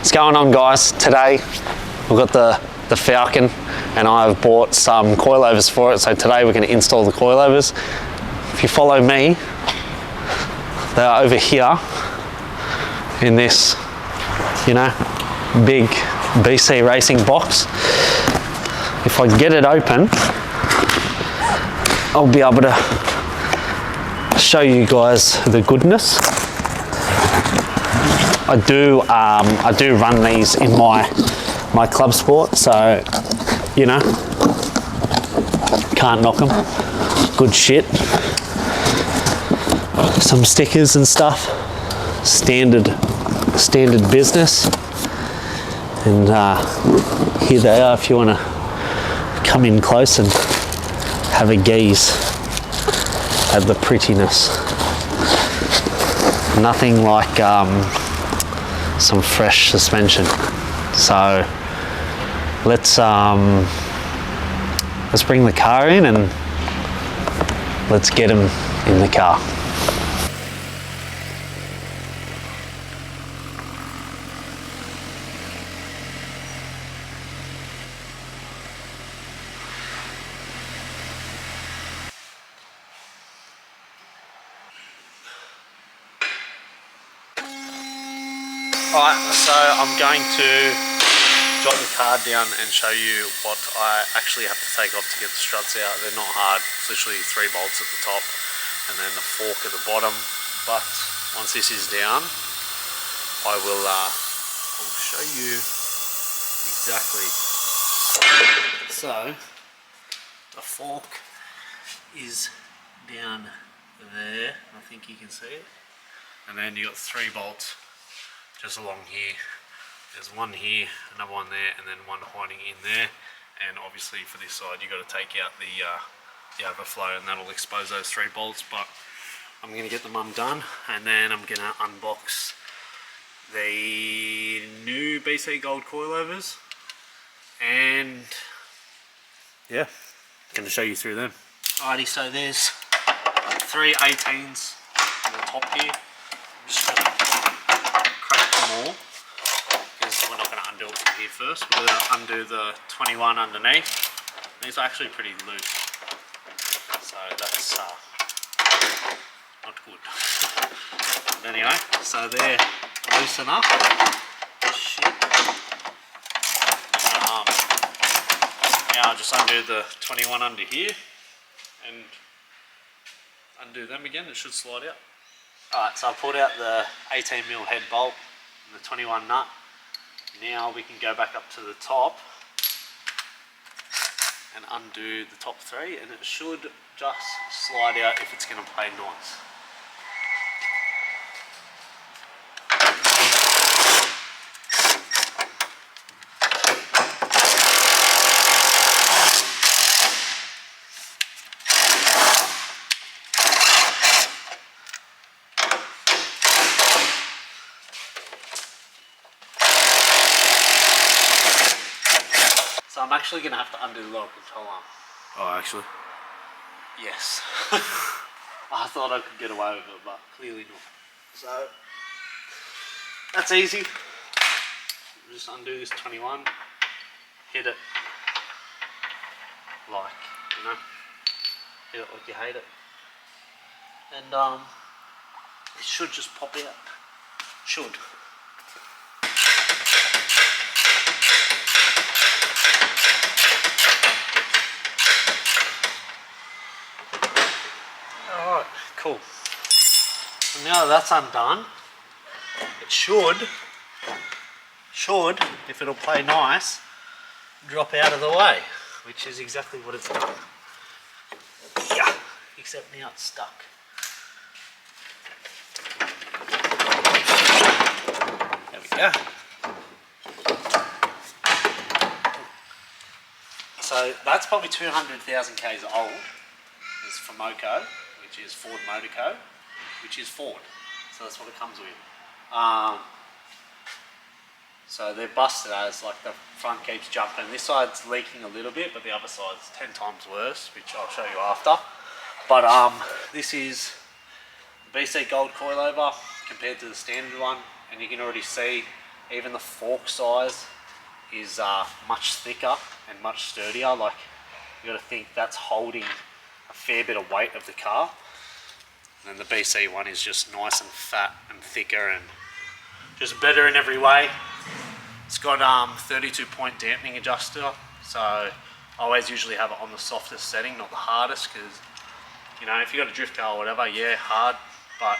What's going on, guys? Today we've got the Falcon and I've bought some coilovers for it, so today we're going to install the coilovers. If you follow me, they are over here in this, you know, big BC racing box. If I get it open, I'll be able to show you guys the goodness. I do run these in my club sport, so you know, can't knock them. Good shit. Some stickers and stuff. Standard business. And here they are if you want to come in close and have a gaze at the prettiness. Nothing like some fresh suspension. So let's bring the car in and let's get him in the car. Alright, so I'm going to jot the car down and show you what I actually have to take off to get the struts out. They're not hard, it's literally 3 bolts at the top and then the fork at the bottom. But once this is down, I will I'll show you exactly. So the fork is down there, I think you can see it. And then you got 3 bolts just along here. There's one here, another one there, and then one hiding in there. And obviously for this side you got to take out the overflow, and that'll expose those 3 bolts. But I'm going to get them undone, and then I'm going to unbox the new BC Gold coilovers, and yeah, going to show you through them. Alrighty, so there's 3 18s on the top here. I'm just going to crack them all, because we're not going to undo it from here first. We're going to undo the 21 underneath. These are actually pretty loose, so that's not good. But anyway, so they're loose enough. Shit. Now I'll just undo the 21 under here and undo them again. It should slide out. Alright, so I pulled out the 18mm head bolt and the 21 nut. Now we can go back up to the top and undo the top 3, and it should just slide out if it's going to play nice. So I'm actually going to have to undo the lower control arm. Oh, actually? Yes. I thought I could get away with it, but clearly not. So, that's easy. Just undo this 21, hit it like, you know, hit it like you hate it. And it should just pop out. Should. Alright, cool. So now that that's undone, it should, if it'll play nice, drop out of the way, which is exactly what it's done. Yeah, except now it's stuck. There we go. So that's probably 200,000 Ks old. It's from Moco, which is Ford Motor Co, which is Ford. So that's what it comes with. So they're busted as, like, the front keeps jumping. This side's leaking a little bit, but the other side's 10 times worse, which I'll show you after. But this is BC Gold coilover compared to the standard one, and you can already see Even the fork size is much thicker and much sturdier. Like, you got to think that's holding a fair bit of weight of the car. And then the BC one is just nice and fat and thicker and just better in every way. It's got 32-point dampening adjuster, so I always usually have it on the softest setting, not the hardest, because, you know, if you got a drift car or whatever, yeah, hard, but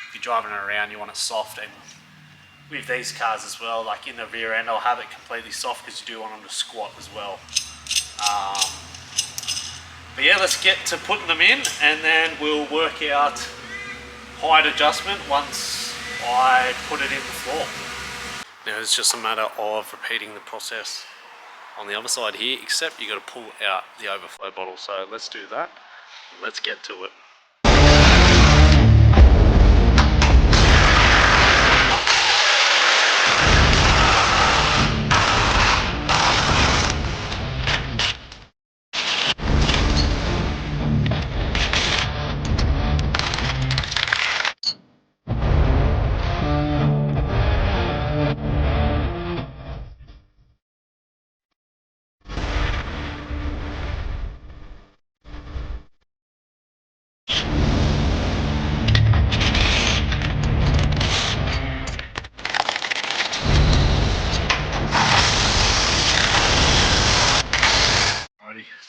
if you're driving it around, you want it soft. And with these cars as well, like in the rear end, I'll have it completely soft because you do want them to squat as well. But yeah, let's get to putting them in, and then we'll work out height adjustment once I put it in the floor. Now it's just a matter of repeating the process on the other side here, except you got to pull out the overflow bottle. So let's do that. Let's get to it.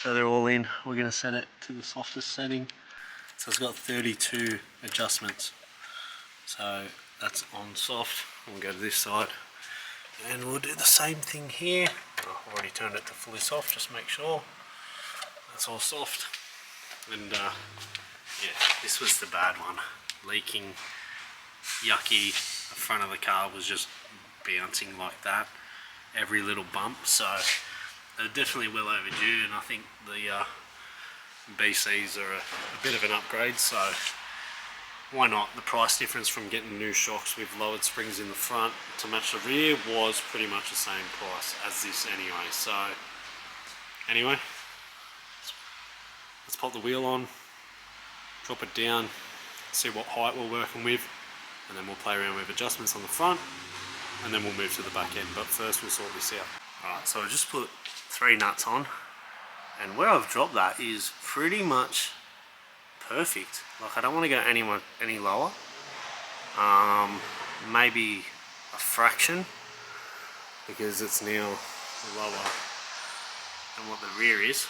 So they're all in. We're going to set it to the softest setting. So it's got 32 adjustments. So that's on soft. We'll go to this side and we'll do the same thing here. I've already turned it to fully soft, just make sure that's all soft. And yeah, this was the bad one. Leaking, yucky. The front of the car was just bouncing like that. Every little bump. So they're definitely well overdue, and I think the BCs are a bit of an upgrade, so why not? The price difference from getting new shocks with lowered springs in the front to match the rear was pretty much the same price as this anyway. So anyway, let's pop the wheel on, drop it down, see what height we're working with, and then we'll play around with adjustments on the front, and then we'll move to the back end. But first we'll sort this out. Alright, so I just put 3 nuts on, and where I've dropped that is pretty much perfect. Like, I don't want to go any lower. Maybe a fraction, because it's now lower than what the rear is,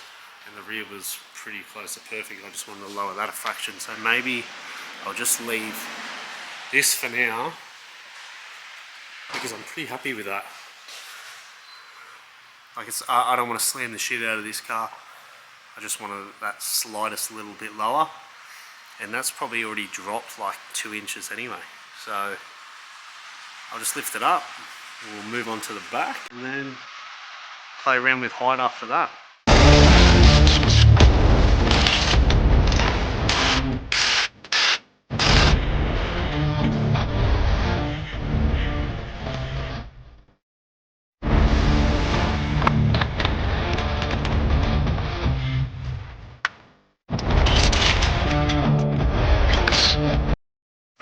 and the rear was pretty close to perfect. I just wanted to lower that a fraction, so maybe I'll just leave this for now, because I'm pretty happy with that. Like, I don't want to slam the shit out of this car. I just want that slightest little bit lower, and that's probably already dropped like 2 inches anyway. So I'll just lift it up, and we'll move on to the back, and then play around with height after that.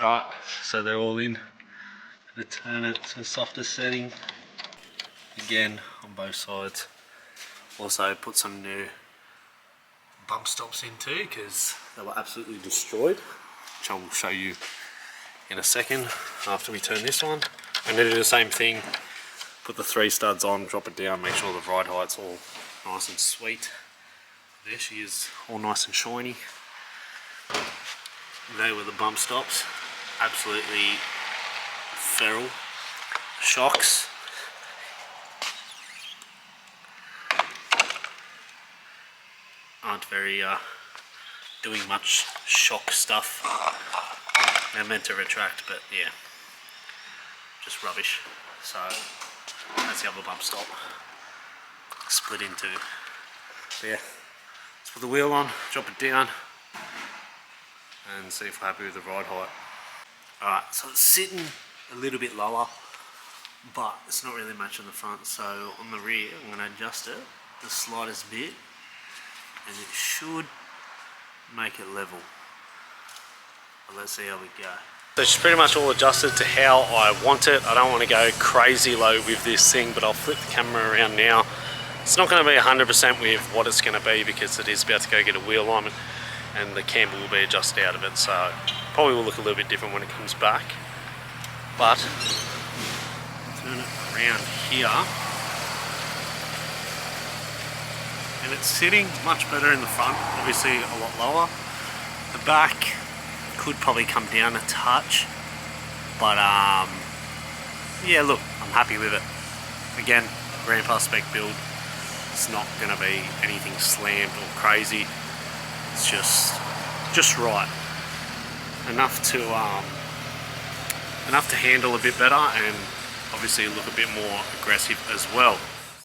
Right, so they're all in. Turn it to the softest setting again on both sides. Also put some new bump stops in too, because they were absolutely destroyed, which I will show you in a second after we turn this on. I'm going to do the same thing, put the 3 studs on, drop it down, make sure the ride height's all nice and sweet. There she is, all nice and shiny. They were the bump stops, absolutely feral. Shocks, aren't very doing much shock stuff. They're meant to retract, but yeah, just rubbish. So that's the other bump stop, split in two. But yeah, let's put the wheel on, drop it down, and see if we're happy with the ride height. Alright, so it's sitting a little bit lower, but it's not really much on the front, so on the rear I'm going to adjust it the slightest bit, and it should make it level. But let's see how we go. So it's pretty much all adjusted to how I want it. I don't want to go crazy low with this thing, but I'll flip the camera around now. It's not going to be 100% with what it's going to be because it is about to go get a wheel alignment and the camber will be adjusted out of it, so probably will look a little bit different when it comes back. But turn it around here and it's sitting much better in the front, obviously a lot lower. The back could probably come down a touch, but yeah, look, I'm happy with it. Again, grandpa spec build. It's not going to be anything slammed or crazy. It's just right, enough to handle a bit better and obviously look a bit more aggressive as well.